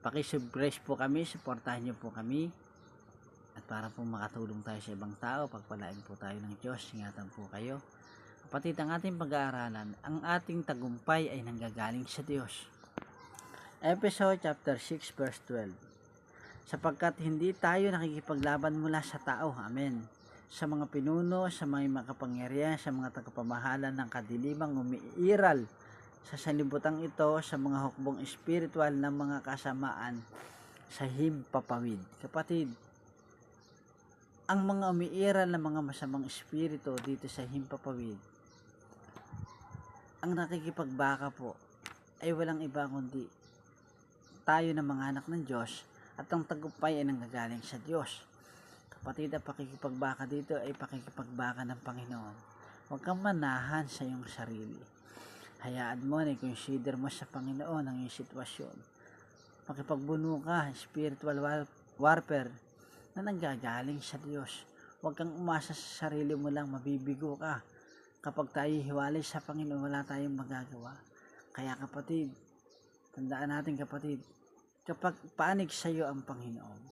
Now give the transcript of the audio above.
Paki-subscribe po kami, suportahan niyo po kami. At para po makatulong tayo sa ibang tao, pagpalain po tayo ng Diyos, ingatan po kayo. Kapatid, ang ating pag-aaralan, ang ating tagumpay ay nanggagaling sa Diyos. Episode chapter 6 verse 12. Sapagkat hindi tayo nakikipaglaban mula sa tao, amen, sa mga pinuno, sa mga makapangyarihan, sa mga tagapamahala ng kadilimang umiiral sa sanlibutan ito, sa mga hukbong espiritual ng mga kasamaan sa himpapawid. Kapatid, ang mga umiiral ng mga masamang espiritu dito sa himpapawid, ang nakikipagbaka po ay walang iba kundi tayo na mga anak ng Diyos, at ang tagumpay ay nanggagaling sa Diyos. Kapatid, ang pakikipagbaka dito ay pakikipagbaka ng Panginoon. Huwag kang manahan sa iyong sarili. Hayaan mo na i-consider mo sa Panginoon ang iyong sitwasyon. Makipagbuno ka, spiritual warfare na nanggagaling sa Diyos. Huwag kang umasa sa sarili mo lang, mabibigo ka. Kapag tayo hiwalay sa Panginoon, wala tayong magagawa. Kaya kapatid, tandaan natin kapatid, kapag paanig sa iyo ang Panginoon,